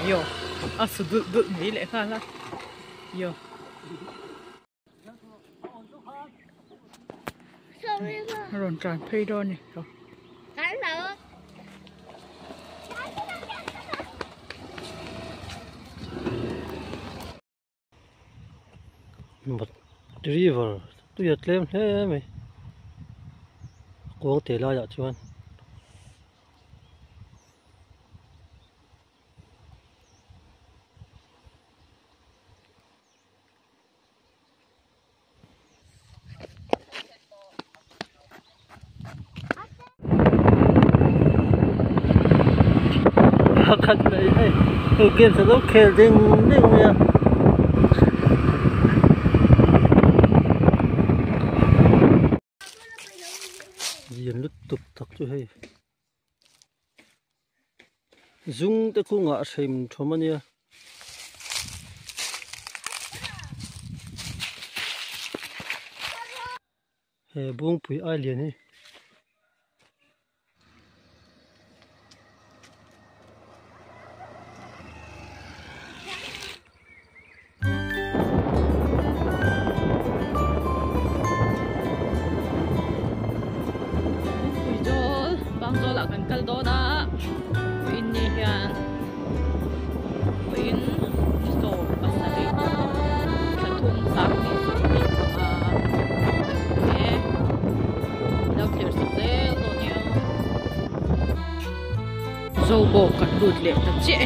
有，啊，是都没来看了，有。Rộn ràng phê đo này rồi. Một river, tôi giật lên thế mày. Cô thể lo dạo chuan. Khát này hay, game sẽ lúc kêu đinh nha. Diện lutuk thật chứ hay. Dung tới khu ngã xem cho mà nha. Hè buông bụi ai liền ấy. Pangzawl akan kaldo na in ni hian in store pasali sa thung sak ni so ni e daw clear sa zel do niya zobo kan lut le ta che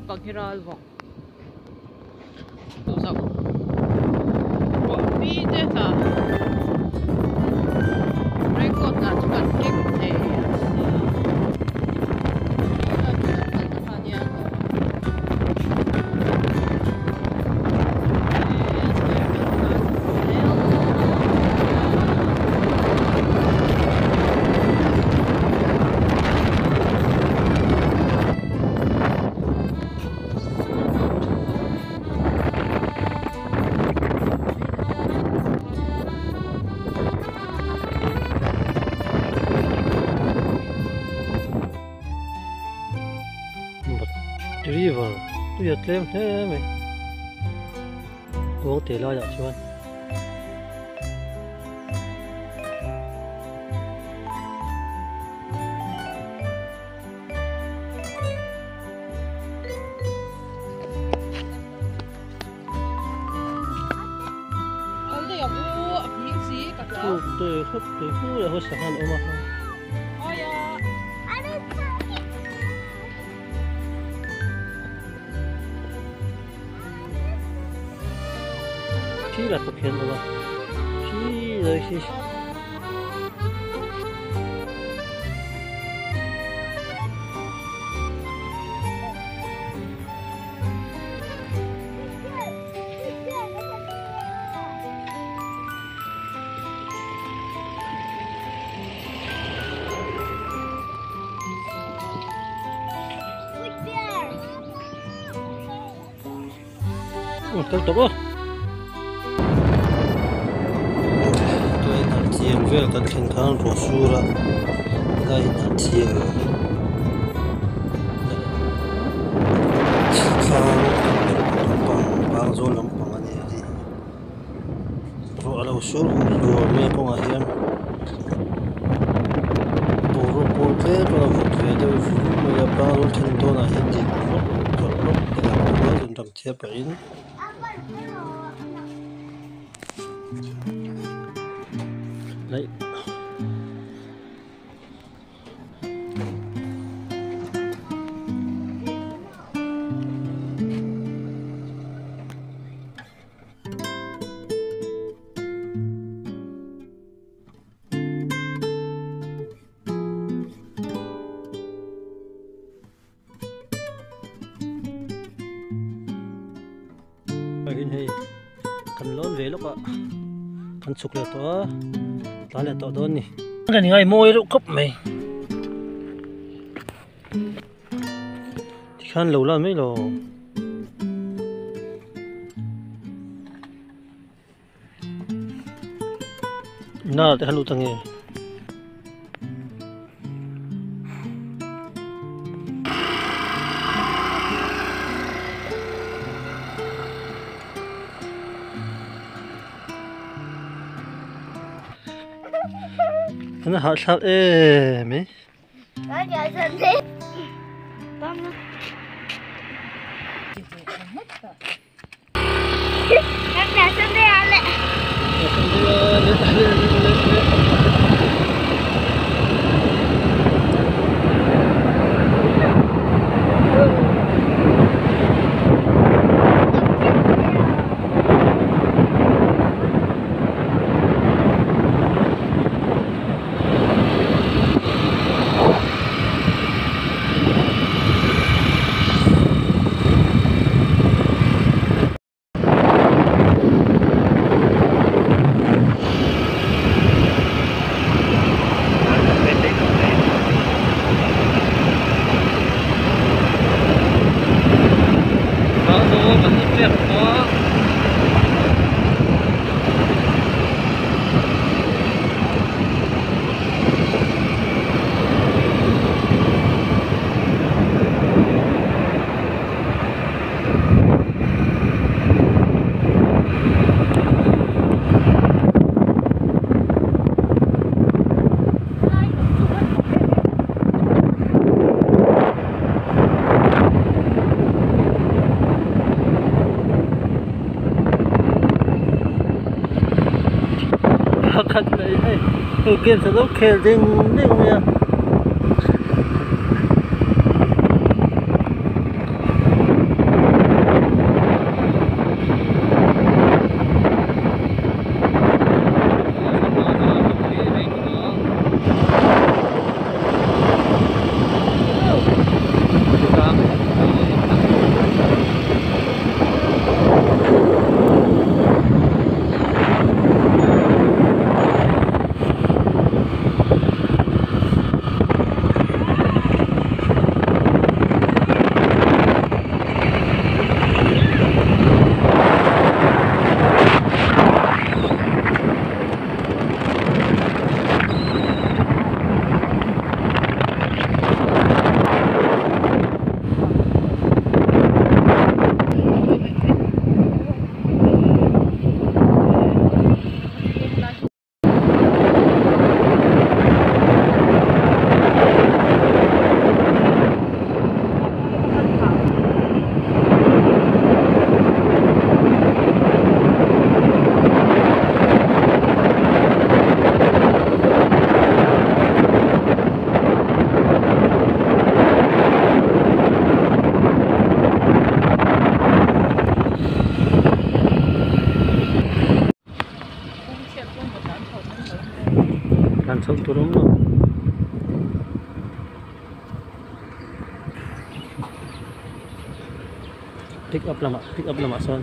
Panghiral Bung. Tusok. Pide ta. Record na chuan kim te. River, tôi giật lên thế mày. Cô thể lo dạo chuan. Tôi không là hốt sáng ăn ôm mà. Chỉ là tập hiện rồi, chỉ rồi chỉ. Tiếp tục á. Tôi đang chiên về cái khen khang rổ su ra. Đây là chiên. Khang Pangzawl Pang ani adi. Reuh lo su lo me ko nga hian. Boro porte to la vut ve de vu me ya Pangzawl thlen to na hian dik to lo de la ko jun ram thia pa in. Đấy. Hình hay cần lón về lúc ạ cần sụp là to ta là to đón nè cái này ngay môi độ cấp mày thì khăn lâu lắm mấy rồi na thì khăn lâu tăng nghe nó hot sao mấy Có giờ xin đi. Con nó. Con giờ xin đi ăn lẹ. khăn đấy này game sẽ tốt khéo đinh nha langsung turun loh. Pick up lama son.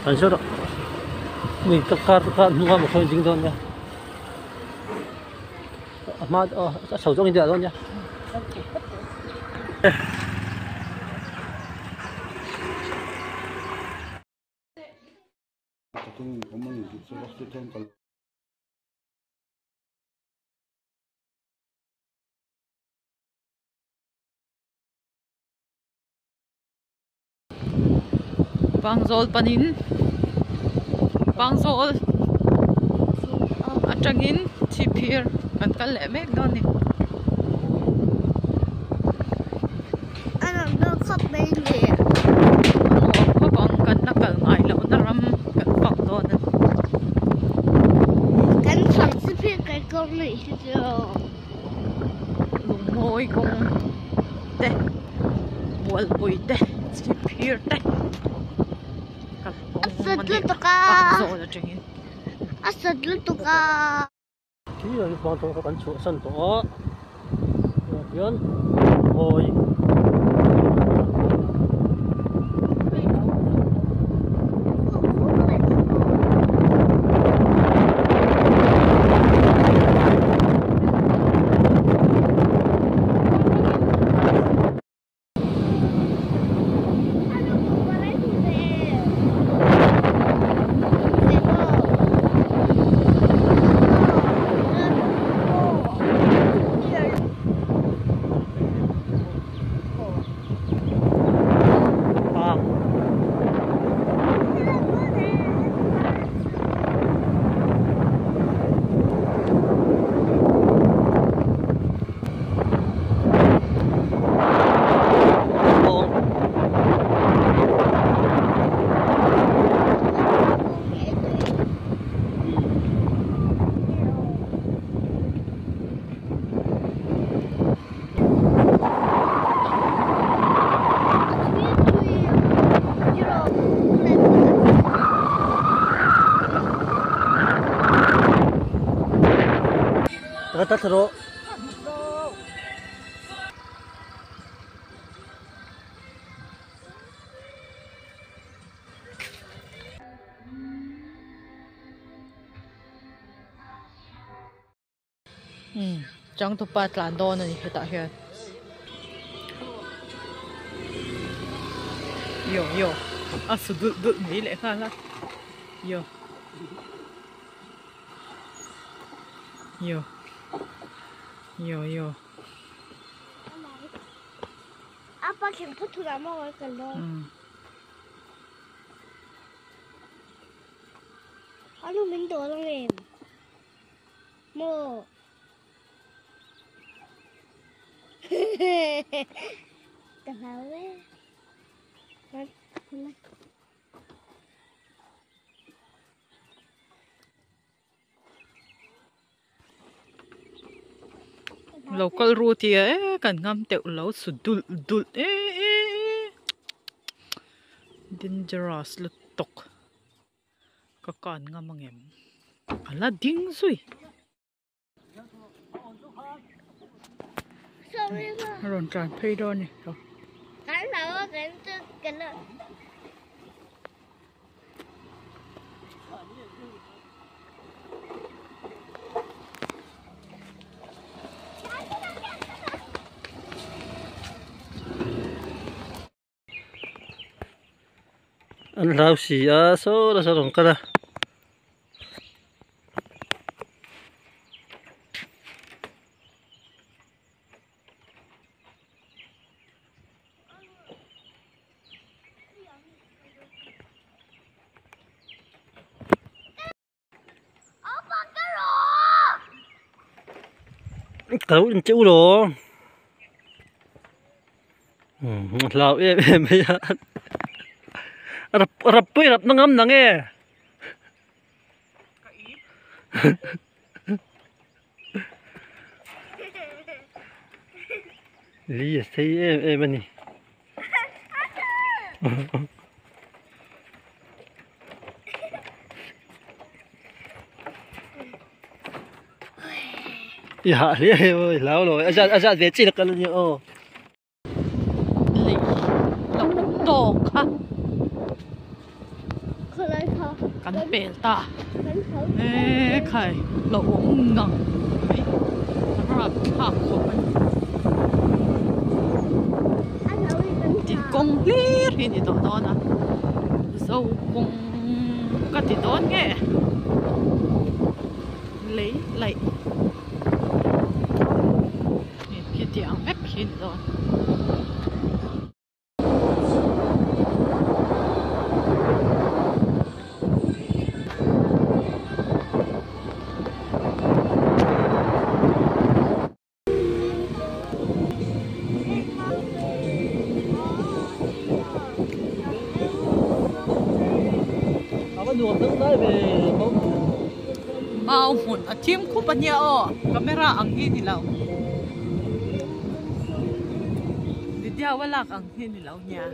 Langsung dok. mình cắt mua một thôi dính thôi nha. Mà sầu trong cái thôi nha. Pangzawl panin Pangzawl atangin chipir kan kal le mek don ni anh làm đâu khóc bên gì ko bang kan nakal ngai lo na ram kan pak don cánh phẳng sư phiên cái con này chứ chưa Lungmawi Bung te wal boy te chipir te asad lutuk Pangzawl atangin asad lutuk Kí là cái con tôi bắn chuột sân tổ. Yun, hồi. Tắt rồi. Chẳng tu pa tlan don ni heta hian yo asu dul ni le khala yo apa khen phút thu làm mọi cần đâu anh mình đổ lên em mô Cảm ơn đấy. local route kan ngam teu lo su dul dangerous lutuk ka kan ngam ngem ala ding sui Sorry mà. ron tran phei don ni Anh nào cái này. Anh rau xì số là sao đồng cái đó. Cấu lên chịu đồ. Lão em bây giờ. Rập bơi rập nó ngâm nè nghe. Lý thấy em anh nè. Dạ lý ơi lão rồi à về chỉ là cái gì ô. Lì lộc to ha. Khơi lên thôi. กันเปลตาใครหลงงังรับหักของมันติดกงลีที่นี่ตัวนะโซ่กงก็ติดต้นแกlấy lại cái tiếng ép hiện rồi Nuam nang dai về mau mun a thim khu pa nia o camera ang hi ni lau video wala ang hi ni lau nya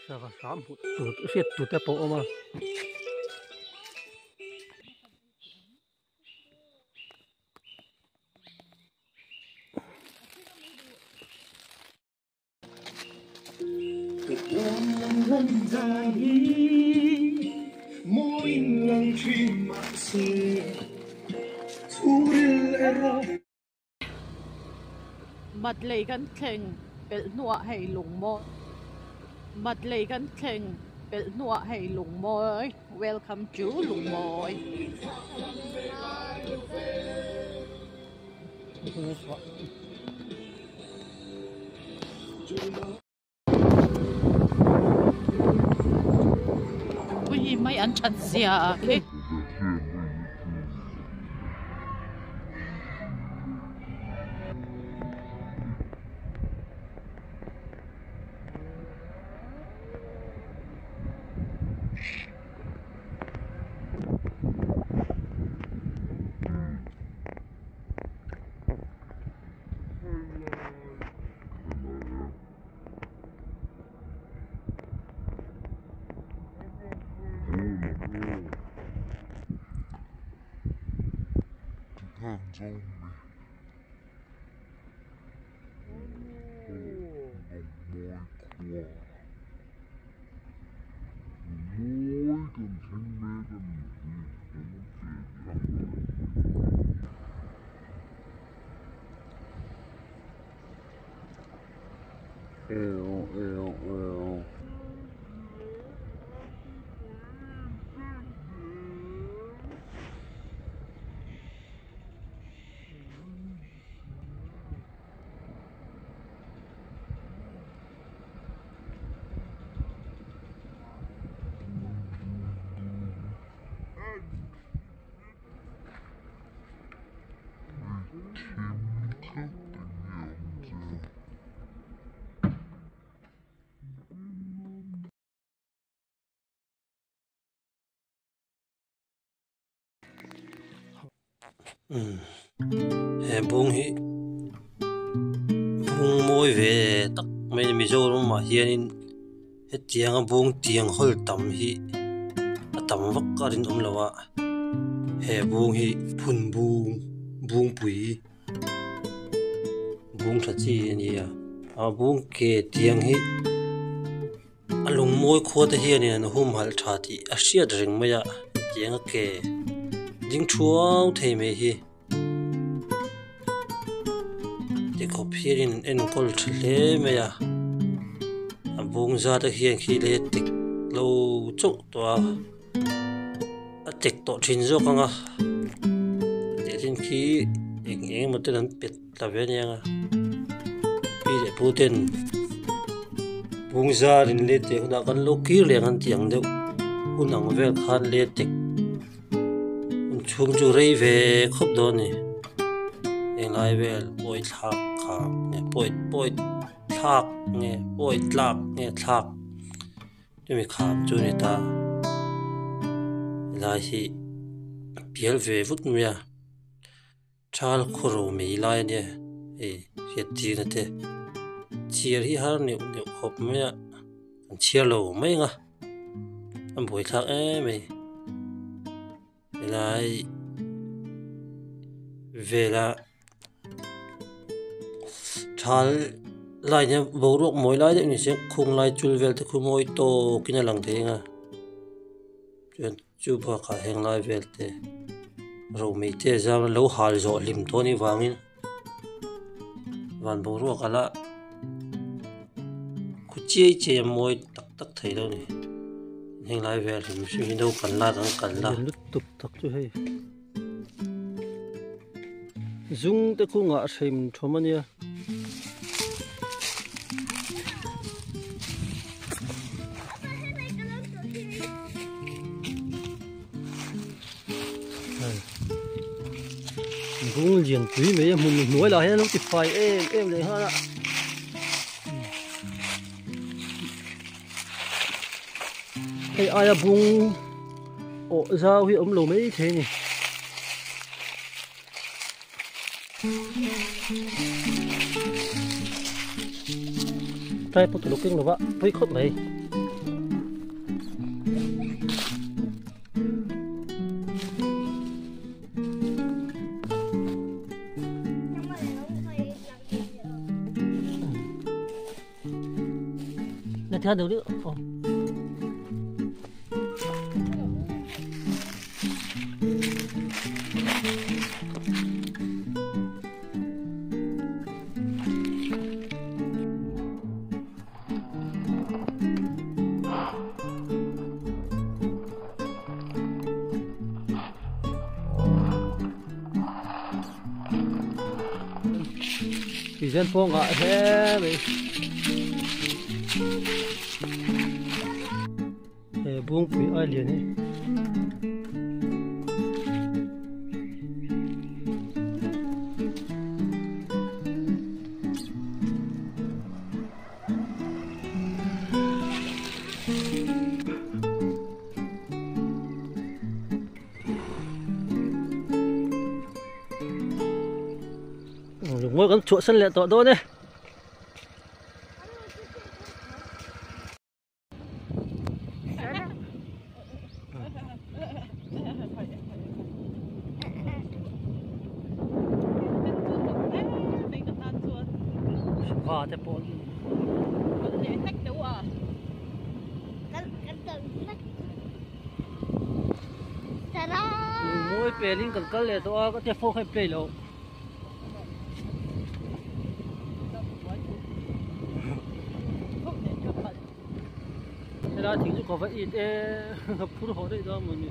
sao cả sám hụt xiết tụt tay bộ mà mặt lấyกันแข่งเป็นหนัวให้หลงมอยmặt lấyกันแข่งเป็นหนัวให้หลงมอย welcome to หลงมอยอุ้ยไม่อันชันเสียโอเคPangzawl bung hi bung môi về tắc mấy mi zo luôn mà hiền in hết tiếng bung tiếng hol tam hi tam vak karin lawa he bung hi phun bung pui bung thật chi ni à bung ke tiếng hi alung môi khô te hiền in hum hal tha ti a sia dring maya tiếng ke ding chuao thei me hi te khop hirin en kol thle me ya bung za ta hian khi le tik lo chok to a tek to thin zo kanga te tin khi eng mo te nan pet la ve nya nga pi le puten bung za rin le te na kan lo ki le ngan tiang deuh hunang vel khan le tek chung chu rei ve khop do ni eng lai vel poi thak kha ne poi thak nge poi tlak nge thak tu mi kham chu ni ta lai hi piel ve vut mi ya chal khoro mi lai ne e he ti na te chiar hi har ne khop mi ya chiar lo mai nga am poi thak e mai lai về là chal lại nha bầu ruộng mỗi lại đấy sẽ khung lại chul vel thì khung mỗi to kia lang thế nga chuyện chu ba cả hàng lại vel thế rồi mấy thế ra lâu hal rồi lim to ni vangin van bầu ruộng cả là khu chia mỗi tắc tắc thấy đâu nè hàng lại vel thì mình đâu cần là lutuk tak chu hei zung te khu ngã xem thomania cũng liền túi mấy em mình nói là hết lúc thì phải em lấy hết ạ cái ai bung ổ ra huy ống lồ mấy thế nhỉ trai bắt đầu kinh rồi vợ với khóc này nè theo được nữa thì dân phong gọi thế vậy buông bị ai liền ấy mỗi con chuột sân lẹ tọt đó đấy hoa thế bọn mỗi bể linh cần lẹ tọt có thể phô hay bể lâu thế là thì có vậy ít hợp phút họ đấy đó mình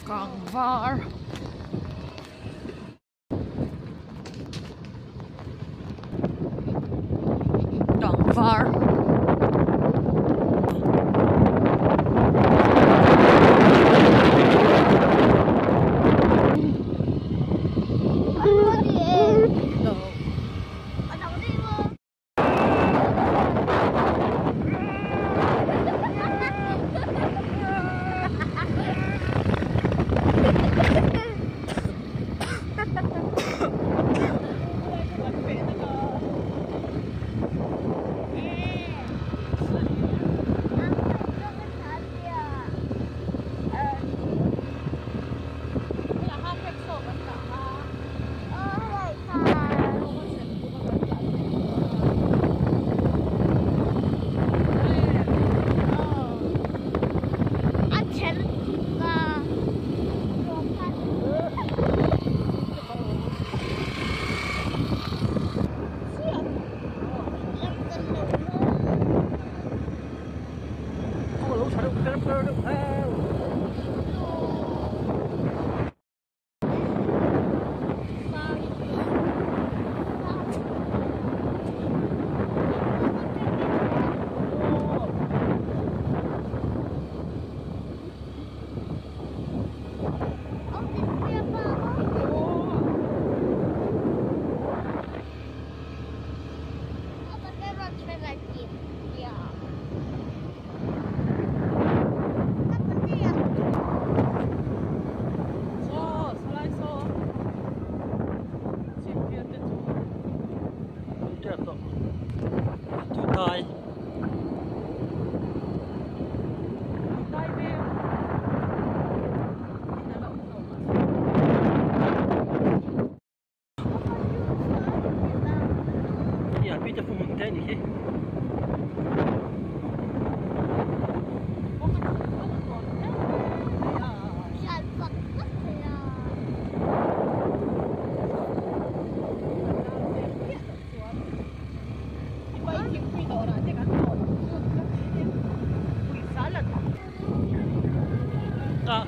Pangzawl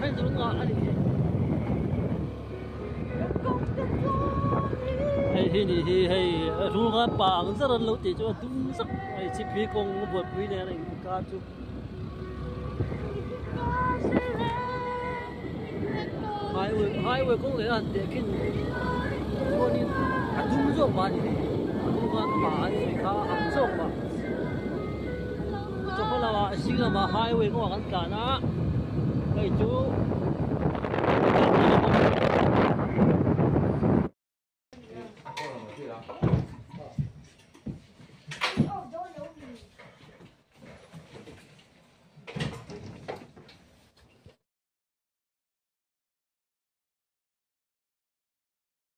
hay rồi ngã đi hay thì hay rùa ngã bảng rất là lâu thì cho đúng sắc hay chỉ phi công vượt quý này là cá chú hai người cũng lấy ăn để kinh mua đi ăn đúng rồi mà đi đúng ngã bảng thì cá ăn rồi mà cho con là mà xin là mà hai người cũng ăn cả na hay chú